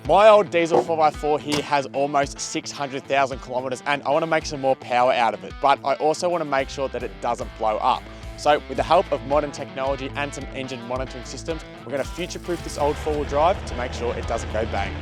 My old diesel 4x4 here has almost 600,000 kilometers and I want to make some more power out of it, but I also want to make sure that it doesn't blow up. So with the help of modern technology and some engine monitoring systems, we're going to future-proof this old four-wheel drive to make sure it doesn't go bang.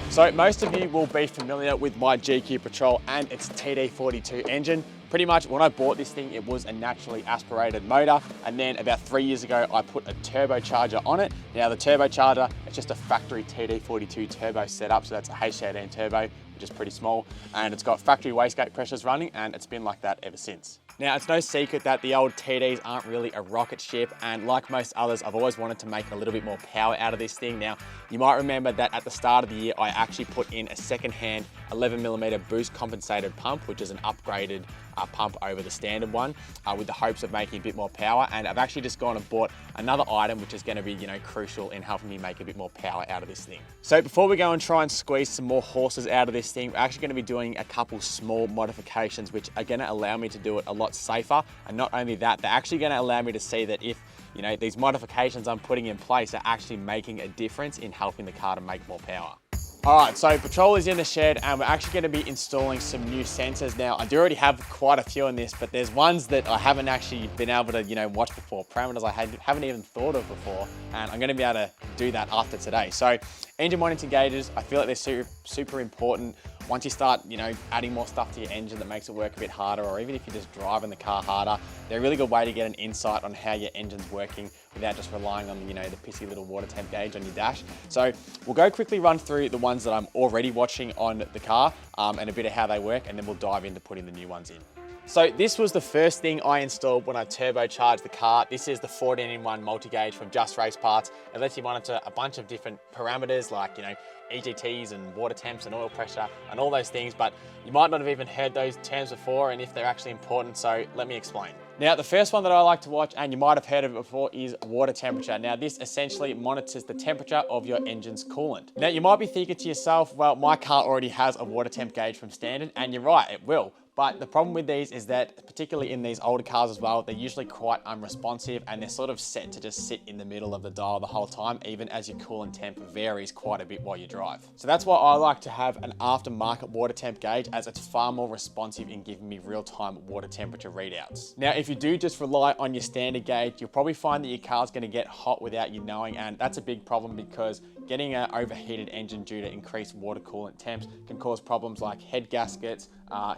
So most of you will be familiar with my GQ Patrol and its TD42 engine. Pretty much when I bought this thing, it was a naturally aspirated motor. And then about 3 years ago, I put a turbocharger on it. Now the turbocharger, it's just a factory TD42 turbo setup. So that's a H18 turbo, which is pretty small. And it's got factory wastegate pressures running and it's been like that ever since. Now, it's no secret that the old TDs aren't really a rocket ship, and like most others, I've always wanted to make a little bit more power out of this thing. Now, you might remember that at the start of the year, I actually put in a second-hand 11mm boost compensated pump, which is an upgraded pump over the standard one, with the hopes of making a bit more power. And I've actually just gone and bought another item, which is going to be, crucial in helping me make a bit more power out of this thing. So before we go and try and squeeze some more horses out of this thing, we're actually going to be doing a couple small modifications, which are going to allow me to do it a lot safer. And not only that, they're actually going to allow me to see that if these modifications I'm putting in place are actually making a difference in helping the car to make more power. All right, so Patrol is in the shed and we're actually going to be installing some new sensors. Now, I do already have quite a few in this, but there's ones that I haven't actually been able to, watch before, parameters I haven't even thought of before, and I'm going to be able to do that after today. So, engine monitoring gauges, I feel like they're super important. Once you start, adding more stuff to your engine that makes it work a bit harder, or even if you're just driving the car harder, they're a really good way to get an insight on how your engine's working without just relying on, the pissy little water temp gauge on your dash. So we'll go quickly run through the ones that I'm already watching on the car and a bit of how they work, and then we'll dive into putting the new ones in. So this was the first thing I installed when I turbocharged the car. This is the 14-in-1 multi-gauge from Just Race Parts. It lets you monitor a bunch of different parameters like, EGTs and water temps and oil pressure and all those things, but you might not have even heard those terms before and if they're actually important, so let me explain. Now, the first one that I like to watch, and you might have heard of it before, is water temperature. Now, this essentially monitors the temperature of your engine's coolant. Now, you might be thinking to yourself, well, my car already has a water temp gauge from standard, and you're right, it will. But the problem with these is that, particularly in these older cars as well, they're usually quite unresponsive and they're sort of set to just sit in the middle of the dial the whole time, even as your coolant temp varies quite a bit while you drive. So that's why I like to have an aftermarket water temp gauge, as it's far more responsive in giving me real-time water temperature readouts. Now, if you do just rely on your standard gauge, you'll probably find that your car's going to get hot without you knowing, and that's a big problem because getting an overheated engine due to increased water coolant temps can cause problems like head gaskets,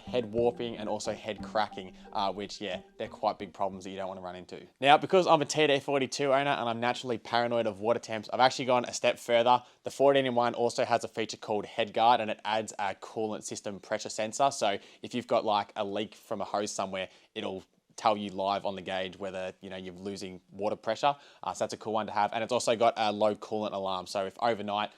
head warping, and also head cracking, which, they're quite big problems that you don't want to run into. Now, because I'm a TD42 owner and I'm naturally paranoid of water temps, I've actually gone a step further. The 14-in-1 also has a feature called Head Guard, and it adds a coolant system pressure sensor. So if you've got like a leak from a hose somewhere, it'll tell you live on the gauge whether you're losing water pressure. So that's a cool one to have. And it's also got a low coolant alarm. So if overnight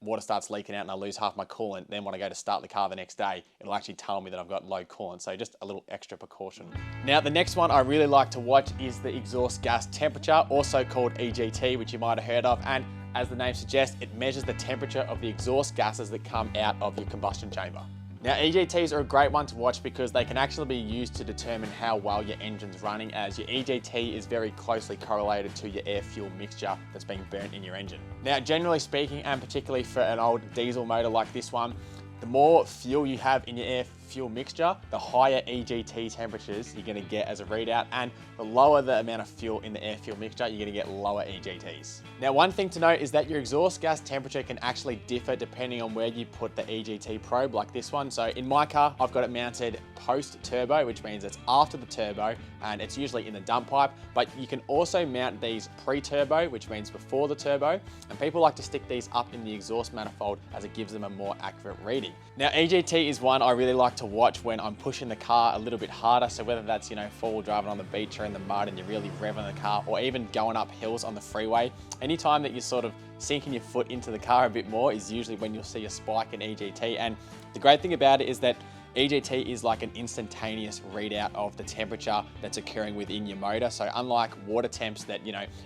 water starts leaking out and I lose half my coolant, then when I go to start the car the next day, it'll actually tell me that I've got low coolant. So just a little extra precaution. Now, the next one I really like to watch is the exhaust gas temperature, also called EGT, which you might have heard of. And as the name suggests, it measures the temperature of the exhaust gases that come out of your combustion chamber. Now, EGTs are a great one to watch because they can actually be used to determine how well your engine's running, as your EGT is very closely correlated to your air-fuel mixture that's being burnt in your engine. Now, generally speaking, and particularly for an old diesel motor like this one, the more fuel you have in your air-fuel mixture, the higher EGT temperatures you're going to get as a readout, and the lower the amount of fuel in the air-fuel mixture, you're going to get lower EGTs. Now, one thing to note is that your exhaust gas temperature can actually differ depending on where you put the EGT probe, like this one. So in my car, I've got it mounted post-turbo, which means it's after the turbo, and it's usually in the dump pipe, but you can also mount these pre-turbo, which means before the turbo, and people like to stick these up in the exhaust manifold as it gives them a more accurate reading. Now, EGT is one I really like to watch when I'm pushing the car a little bit harder. So whether that's, four-wheel driving on the beach or in the mud and you're really revving the car, or even going up hills on the freeway, anytime that you're sort of sinking your foot into the car a bit more is usually when you'll see a spike in EGT. And the great thing about it is that EGT is like an instantaneous readout of the temperature that's occurring within your motor. So unlike water temps that,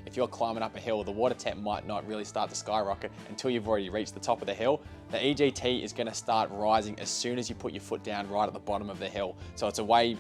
if you're climbing up a hill, the water temp might not really start to skyrocket until you've already reached the top of the hill. The EGT is going to start rising as soon as you put your foot down right at the bottom of the hill. So it's a way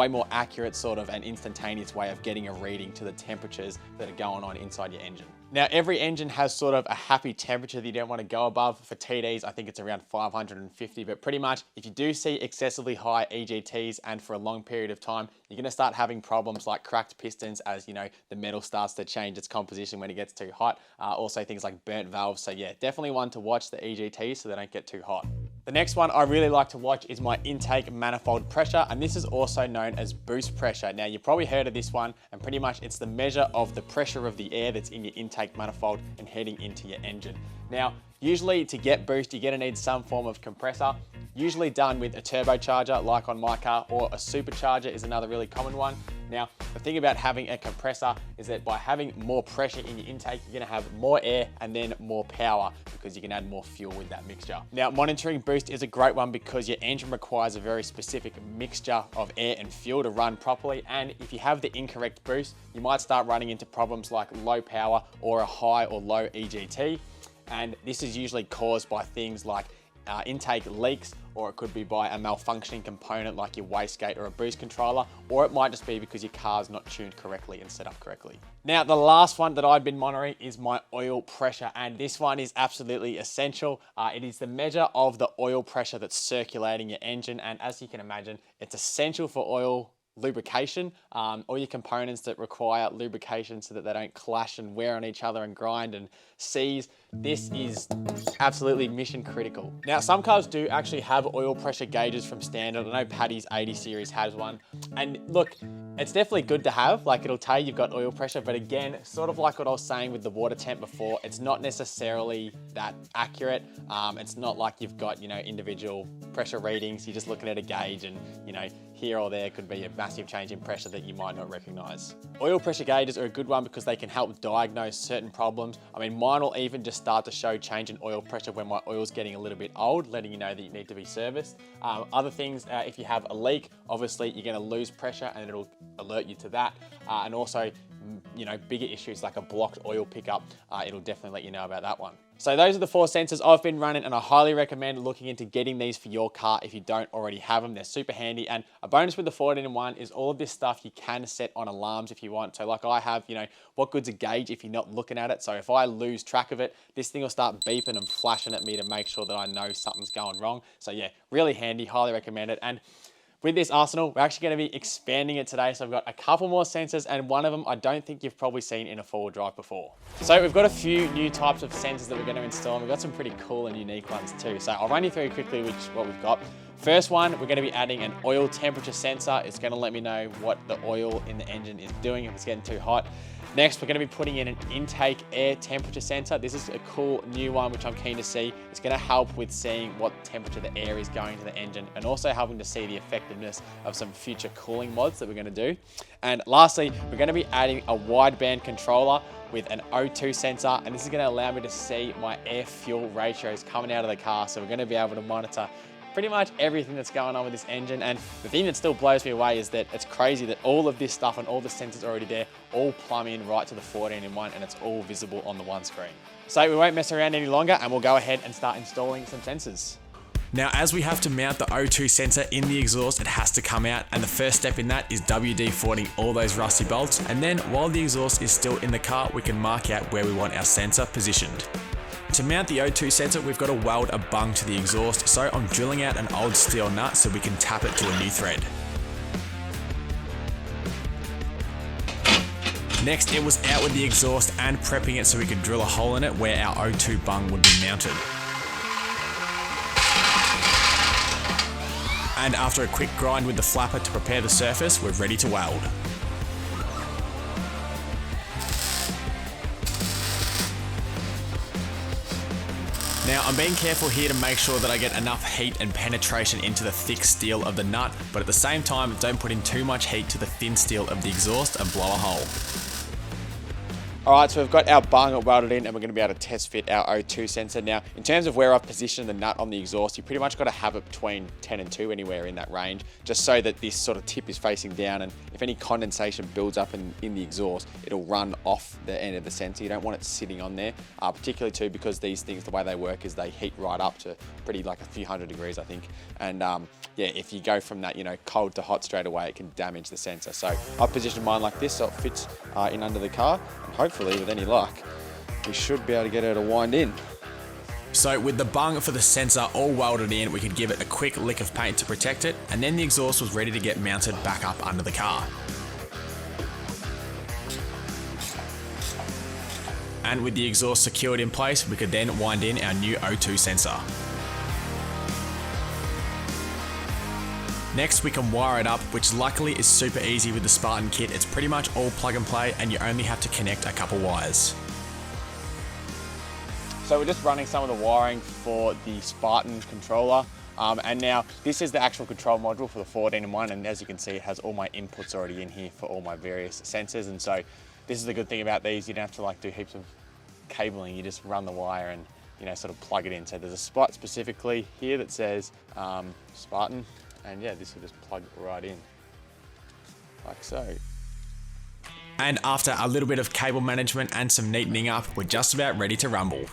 more accurate sort of an instantaneous way of getting a reading to the temperatures that are going on inside your engine. Now, every engine has sort of a happy temperature that you don't want to go above. For TDs, I think it's around 550, but pretty much if you do see excessively high EGTs and for a long period of time, you're going to start having problems like cracked pistons as, you know, the metal starts to change its composition when it gets too hot. Also things like burnt valves. So yeah, definitely one to watch the EGTs so they don't get too hot. The next one I really like to watch is my intake manifold pressure, and this is also known as boost pressure. Now, you've probably heard of this one, and pretty much it's the measure of the pressure of the air that's in your intake manifold and heading into your engine. Now, usually to get boost, you're gonna need some form of compressor, usually done with a turbocharger like on my car, or a supercharger is another really common one. Now, the thing about having a compressor is that by having more pressure in your intake, you're gonna have more air and then more power because you can add more fuel with that mixture. Now, monitoring boost is a great one because your engine requires a very specific mixture of air and fuel to run properly. And if you have the incorrect boost, you might start running into problems like low power or a high or low EGT. And this is usually caused by things like intake leaks, or it could be by a malfunctioning component like your wastegate or a boost controller, or it might just be because your car's not tuned correctly and set up correctly. Now, the last one that I've been monitoring is my oil pressure, and this one is absolutely essential. It is the measure of the oil pressure that's circulating your engine, and as you can imagine, it's essential for oil lubrication, all your components that require lubrication so that they don't clash and wear on each other and grind and seize. This is absolutely mission critical. Now, some cars do actually have oil pressure gauges from standard. I know Paddy's 80 series has one. And look, it's definitely good to have, like it'll tell you you've got oil pressure, but again, sort of like what I was saying with the water temp before, it's not necessarily that accurate. It's not like you've got, you know, individual pressure readings. You're just looking at a gauge and, you know, here or there could be a massive change in pressure that you might not recognize. Oil pressure gauges are a good one because they can help diagnose certain problems. I mean, mine will even just start to show change in oil pressure when my oil's getting a little bit old, letting you know that you need to be serviced. Other things, if you have a leak, obviously you're gonna lose pressure and it'll alert you to that. And also, you know, bigger issues like a blocked oil pickup, it'll definitely let you know about that one. So those are the 4 sensors I've been running, and I highly recommend looking into getting these for your car if you don't already have them. They're super handy, and a bonus with the 14-in-1 is all of this stuff you can set on alarms if you want. So like I have, you know, what good's a gauge if you're not looking at it? So if I lose track of it, this thing will start beeping and flashing at me to make sure that I know something's going wrong. So yeah, really handy, highly recommend it. And with this arsenal, we're actually going to be expanding it today. So I've got a couple more sensors, and one of them I don't think you've probably seen in a four-wheel drive before. So we've got a few new types of sensors that we're going to install, and we've got some pretty cool and unique ones too. So I'll run you through quickly what we've got. First one, we're going to be adding an oil temperature sensor. It's going to let me know what the oil in the engine is doing if it's getting too hot. Next, we're going to be putting in an intake air temperature sensor. This is a cool new one, which I'm keen to see. It's going to help with seeing what temperature the air is going to the engine, and also helping to see the effectiveness of some future cooling mods that we're going to do. And lastly, we're going to be adding a wideband controller with an O2 sensor, and this is going to allow me to see my air fuel ratios coming out of the car. So we're going to be able to monitor pretty much everything that's going on with this engine. And the thing that still blows me away is that it's crazy that all of this stuff and all the sensors already there all plumb in right to the 14-in-1, and it's all visible on the one screen. So we won't mess around any longer, and we'll go ahead and start installing some sensors. Now, as we have to mount the O2 sensor in the exhaust, it has to come out, and the first step in that is WD-40ing all those rusty bolts, and then while the exhaust is still in the car, we can mark out where we want our sensor positioned. To mount the O2 sensor, we've got to weld a bung to the exhaust, so I'm drilling out an old steel nut so we can tap it to a new thread. Next, it was out with the exhaust and prepping it so we could drill a hole in it where our O2 bung would be mounted. And after a quick grind with the flapper to prepare the surface, we're ready to weld. Now, I'm being careful here to make sure that I get enough heat and penetration into the thick steel of the nut, but at the same time, don't put in too much heat to the thin steel of the exhaust and blow a hole. All right, so we've got our bung welded in, and we're going to be able to test fit our O2 sensor. Now, in terms of where I've positioned the nut on the exhaust, you pretty much got to have it between 10 and 2, anywhere in that range, just so that this sort of tip is facing down, and if any condensation builds up in the exhaust, it'll run off the end of the sensor. You don't want it sitting on there, particularly too because these things, the way they work is they heat right up to pretty like a few hundred degrees, I think. And yeah, if you go from that, you know, cold to hot straight away, it can damage the sensor. So I've positioned mine like this so it fits in under the car, and hopefully with any luck, we should be able to get her to wind in. So with the bung for the sensor all welded in, we could give it a quick lick of paint to protect it, and then the exhaust was ready to get mounted back up under the car. And with the exhaust secured in place, we could then wind in our new O2 sensor. Next, we can wire it up, which luckily is super easy with the Spartan kit. It's pretty much all plug and play, and you only have to connect a couple wires. So we're just running some of the wiring for the Spartan controller. And now this is the actual control module for the 14-in-1, and as you can see, it has all my inputs already in here for all my various sensors. And so this is the good thing about these. You don't have to like do heaps of cabling. You just run the wire and, you know, sort of plug it in. So there's a spot specifically here that says Spartan, and yeah, this will just plug right in like so. And after a little bit of cable management and some neatening up, we're just about ready to rumble.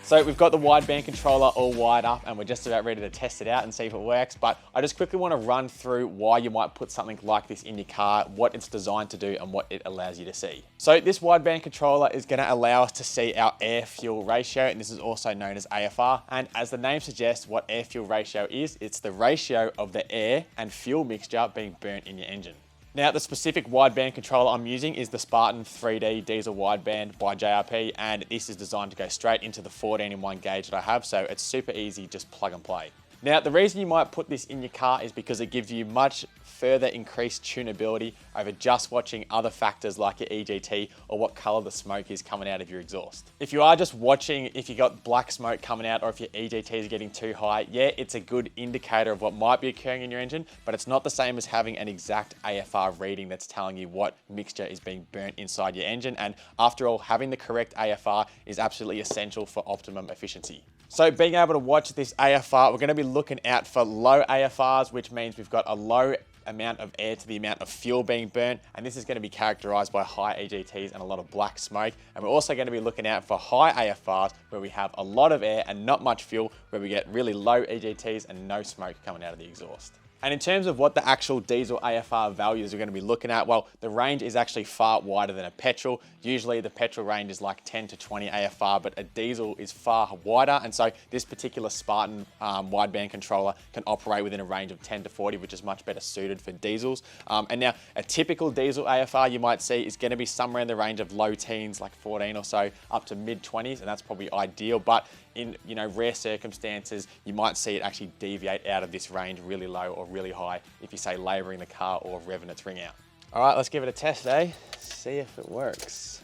So we've got the wideband controller all wired up, and we're just about ready to test it out and see if it works. But I just quickly want to run through why you might put something like this in your car, what it's designed to do and what it allows you to see. So this wideband controller is going to allow us to see our air-fuel ratio, and this is also known as AFR. And as the name suggests, what air-fuel ratio is, it's the ratio of the air and fuel mixture being burnt in your engine. Now, the specific wideband controller I'm using is the Spartan 3D diesel wideband by JRP, and this is designed to go straight into the 14-in-1 gauge that I have, so it's super easy, just plug and play. Now, the reason you might put this in your car is because it gives you much further increased tunability over just watching other factors like your EGT or what color the smoke is coming out of your exhaust. If you are just watching if you got black smoke coming out or if your EGT is getting too high, yeah, it's a good indicator of what might be occurring in your engine, but it's not the same as having an exact AFR reading that's telling you what mixture is being burnt inside your engine. And after all, having the correct AFR is absolutely essential for optimum efficiency. So being able to watch this AFR, we're going to be looking out for low AFRs, which means we've got a low amount of air to the amount of fuel being burnt, and this is going to be characterized by high EGTs and a lot of black smoke. And we're also going to be looking out for high AFRs where we have a lot of air and not much fuel, where we get really low EGTs and no smoke coming out of the exhaust. And in terms of what the actual diesel AFR values we're going to be looking at, well, the range is actually far wider than a petrol. Usually the petrol range is like 10 to 20 AFR, but a diesel is far wider. And so this particular Spartan wideband controller can operate within a range of 10 to 40, which is much better suited for diesels. And now a typical diesel AFR you might see is going to be somewhere in the range of low teens, like 14 or so, up to mid 20s, and that's probably ideal. But in rare circumstances, you might see it actually deviate out of this range really low or really high if you say labouring the car or revving its ring out. All right, let's give it a test, eh? See if it works.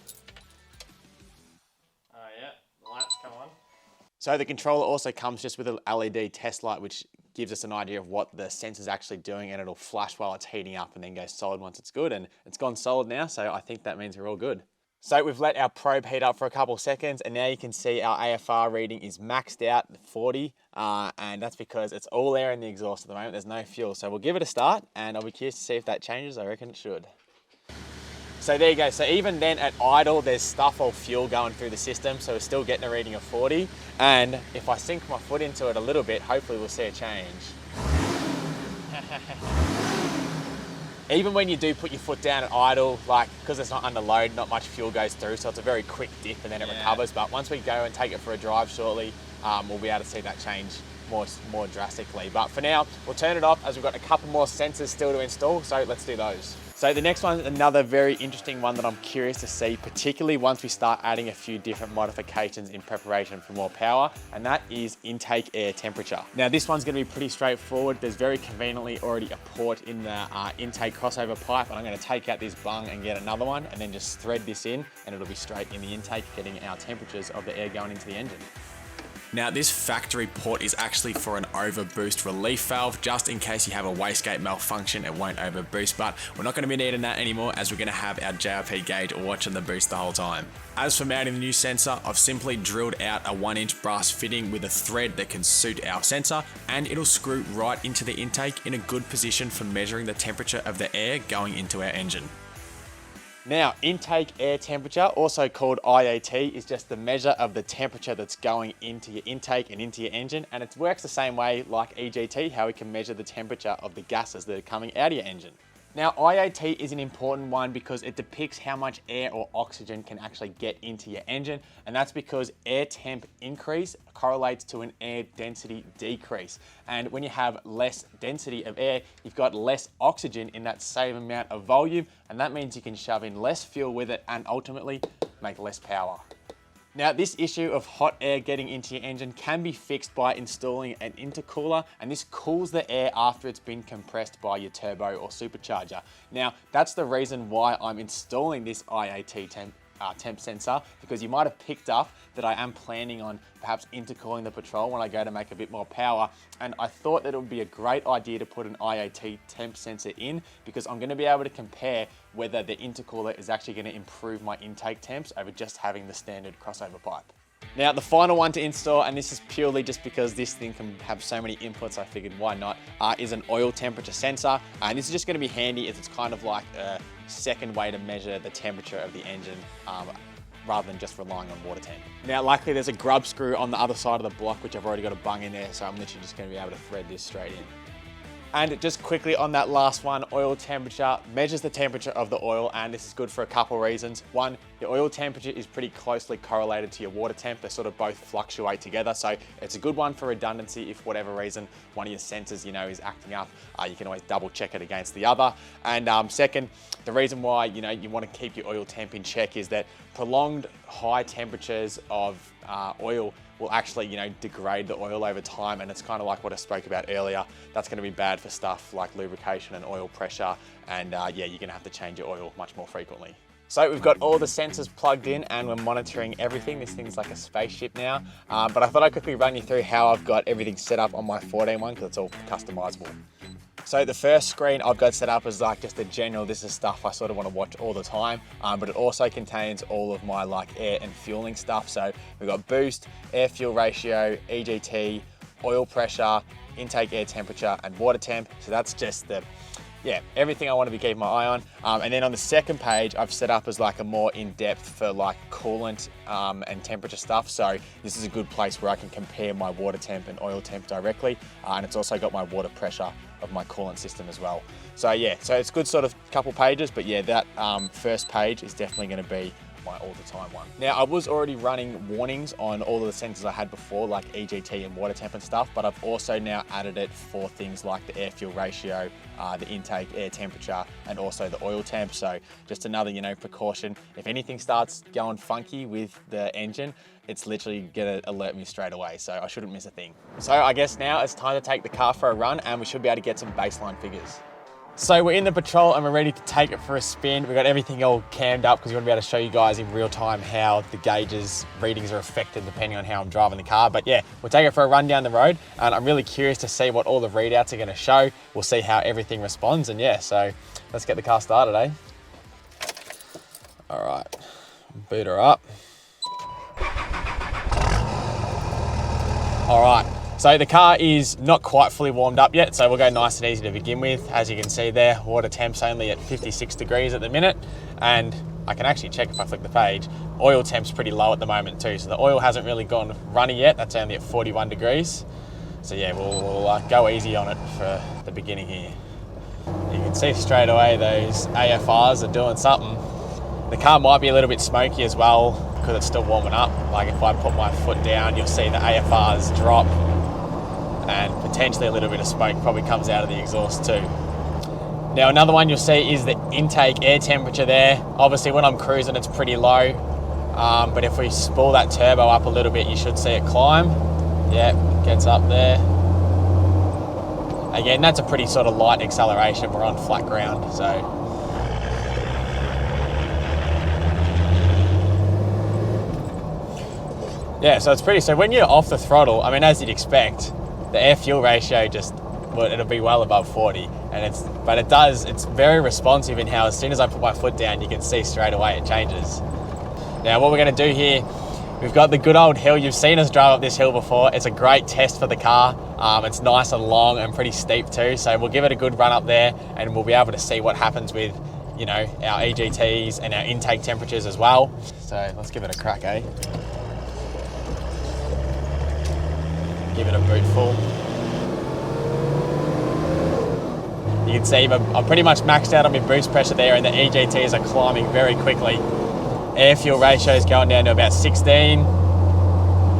Oh yeah, the lights come on. So the controller also comes just with an LED test light, which gives us an idea of what the sensor's actually doing, and it'll flash while it's heating up and then go solid once it's good. And it's gone solid now, so I think that means we're all good. So we've let our probe heat up for a couple of seconds, and now you can see our AFR reading is maxed out at 40, and that's because it's all air in the exhaust at the moment. There's no fuel. So we'll give it a start, and I'll be curious to see if that changes. I reckon it should. So there you go. So even then at idle, there's stuff or fuel going through the system, so we're still getting a reading of 40. And if I sink my foot into it a little bit, hopefully we'll see a change. Even when you do put your foot down at idle, like, because it's not under load, not much fuel goes through, so it's a very quick dip and then it recovers. But once we go and take it for a drive shortly, we'll be able to see that change more drastically. But for now, we'll turn it off as we've got a couple more sensors still to install, so let's do those. So the next one is another very interesting one that I'm curious to see, particularly once we start adding a few different modifications in preparation for more power, and that is intake air temperature. Now this one's gonna be pretty straightforward. There's very conveniently already a port in the intake crossover pipe, and I'm gonna take out this bung and get another one, and then just thread this in, and it'll be straight in the intake, getting our temperatures of the air going into the engine. Now this factory port is actually for an overboost relief valve, just in case you have a wastegate malfunction, it won't overboost, but we're not going to be needing that anymore as we're going to have our JRP gauge watching the boost the whole time. As for mounting the new sensor, I've simply drilled out a 1-inch brass fitting with a thread that can suit our sensor, and it'll screw right into the intake in a good position for measuring the temperature of the air going into our engine. Now, intake air temperature, also called IAT, is just the measure of the temperature that's going into your intake and into your engine, and it works the same way like EGT, how we can measure the temperature of the gases that are coming out of your engine. Now, IAT is an important one because it depicts how much air or oxygen can actually get into your engine, and that's because air temp increase correlates to an air density decrease. And when you have less density of air, you've got less oxygen in that same amount of volume, and that means you can shove in less fuel with it and ultimately make less power. Now, this issue of hot air getting into your engine can be fixed by installing an intercooler, and this cools the air after it's been compressed by your turbo or supercharger. Now, that's the reason why I'm installing this IAT temp sensor, because you might have picked up that I am planning on perhaps intercooling the Patrol when I go to make a bit more power, and I thought that it would be a great idea to put an IAT temp sensor in, because I'm going to be able to compare whether the intercooler is actually going to improve my intake temps over just having the standard crossover pipe. Now, the final one to install, and this is purely just because this thing can have so many inputs, I figured why not, is an oil temperature sensor. And this is just going to be handy as it's kind of like a second way to measure the temperature of the engine rather than just relying on water temp. Now, luckily there's a grub screw on the other side of the block, which I've already got a bung in there, so I'm literally just going to be able to thread this straight in. And just quickly on that last one, oil temperature measures the temperature of the oil, and this is good for a couple reasons. One, your oil temperature is pretty closely correlated to your water temp. They sort of both fluctuate together, so it's a good one for redundancy. If for whatever reason one of your sensors, is acting up, you can always double check it against the other. And second, the reason why you want to keep your oil temp in check is that prolonged high temperatures of oil will actually, degrade the oil over time, and it's kind of like what I spoke about earlier. That's going to be bad for stuff like lubrication and oil pressure, and you're going to have to change your oil much more frequently. So we've got all the sensors plugged in and we're monitoring everything. This thing's like a spaceship now, but I thought I'd quickly run you through how I've got everything set up on my 14 one, because it's all customizable. So the first screen I've got set up as like just a general, this is stuff I sort of want to watch all the time, but it also contains all of my like air and fueling stuff. So we've got boost, air fuel ratio, EGT, oil pressure, intake air temperature, and water temp. So that's just everything I want to be keeping my eye on. And then on the second page, I've set up as like a more in-depth for like coolant and temperature stuff. So this is a good place where I can compare my water temp and oil temp directly. And it's also got my water pressure of my coolant system as well. So so it's good sort of couple pages, but that first page is definitely going to be my all-the-time one. Now, I was already running warnings on all of the sensors I had before, like EGT and water temp and stuff, but I've also now added it for things like the air fuel ratio, the intake air temperature, and also the oil temp. So just another, precaution. If anything starts going funky with the engine, it's literally gonna alert me straight away, so I shouldn't miss a thing. So I guess now it's time to take the car for a run, and we should be able to get some baseline figures. So we're in the Patrol and we're ready to take it for a spin. We've got everything all cammed up because we want to be able to show you guys in real time how the gauges readings are affected depending on how I'm driving the car. But we'll take it for a run down the road, and I'm really curious to see what all the readouts are going to show. We'll see how everything responds, and so let's get the car started, eh? All right, boot her up. All right. So the car is not quite fully warmed up yet, so we'll go nice and easy to begin with. As you can see there, water temp's only at 56 degrees at the minute, and I can actually check if I flick the page. Oil temp's pretty low at the moment too, so the oil hasn't really gone runny yet. That's only at 41 degrees. So we'll go easy on it for the beginning here. You can see straight away those AFRs are doing something. The car might be a little bit smoky as well because it's still warming up. Like if I put my foot down, you'll see the AFRs drop, and potentially a little bit of smoke probably comes out of the exhaust too. Now another one you'll see is the intake air temperature there. Obviously when I'm cruising it's pretty low, but if we spool that turbo up a little bit you should see it climb. Gets up there. Again, that's a pretty sort of light acceleration. We're on flat ground, so. So it's pretty, so when you're off the throttle, I mean, as you'd expect, the air fuel ratio it'll be well above 40, and it's very responsive in how as soon as I put my foot down, you can see straight away it changes. Now what we're gonna do here, we've got the good old hill. You've seen us drive up this hill before. It's a great test for the car. It's nice and long and pretty steep too, so we'll give it a good run up there and we'll be able to see what happens with, our EGTs and our intake temperatures as well. So let's give it a crack, eh? Give it a boot full. You can see, but I'm pretty much maxed out on my boost pressure there, and the EGTs are climbing very quickly. Air fuel ratio is going down to about 16.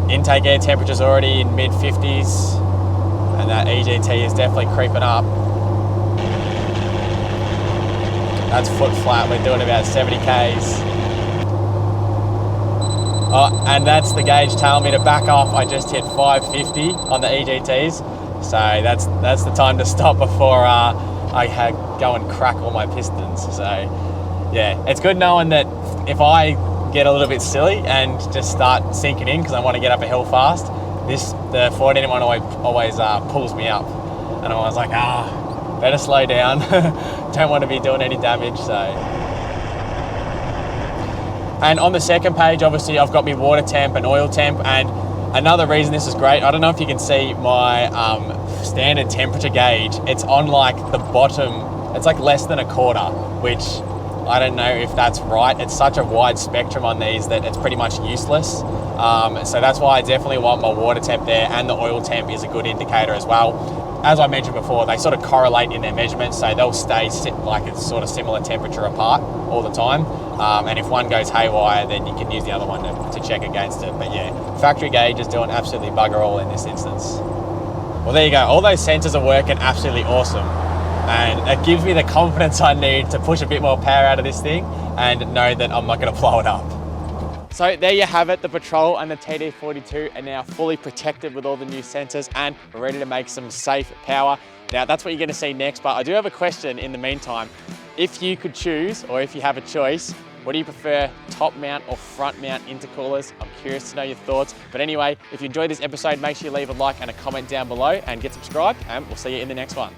Intake air temperature is already in mid 50s, and that EGT is definitely creeping up. That's foot flat, we're doing about 70 Ks. Oh, and that's the gauge telling me to back off. I just hit 550 on the EGTs, so that's the time to stop before I go and crack all my pistons. So yeah, it's good knowing that if I get a little bit silly and just start sinking in because I want to get up a hill fast, the 14-in-1 always pulls me up, and I was like, better slow down. Don't want to be doing any damage. So, and on the second page, obviously I've got my water temp and oil temp, and another reason this is great, I don't know if you can see my standard temperature gauge. It's on like the bottom, it's like less than a quarter, which I don't know if that's right. It's such a wide spectrum on these that it's pretty much useless. So that's why I definitely want my water temp there, and the oil temp is a good indicator as well. As I mentioned before, they sort of correlate in their measurements, so they'll stay like it's sort of similar temperature apart all the time. And if one goes haywire, then you can use the other one to check against it. But yeah, factory gauge is doing absolutely bugger all in this instance. Well, there you go. All those sensors are working absolutely awesome. And it gives me the confidence I need to push a bit more power out of this thing and know that I'm not going to blow it up. So there you have it, the Patrol and the TD42 are now fully protected with all the new sensors, and we're ready to make some safe power. Now that's what you're going to see next, but I do have a question in the meantime. If you could choose, or if you have a choice, what do you prefer, top mount or front mount intercoolers? I'm curious to know your thoughts. But anyway, if you enjoyed this episode, make sure you leave a like and a comment down below and get subscribed, and we'll see you in the next one.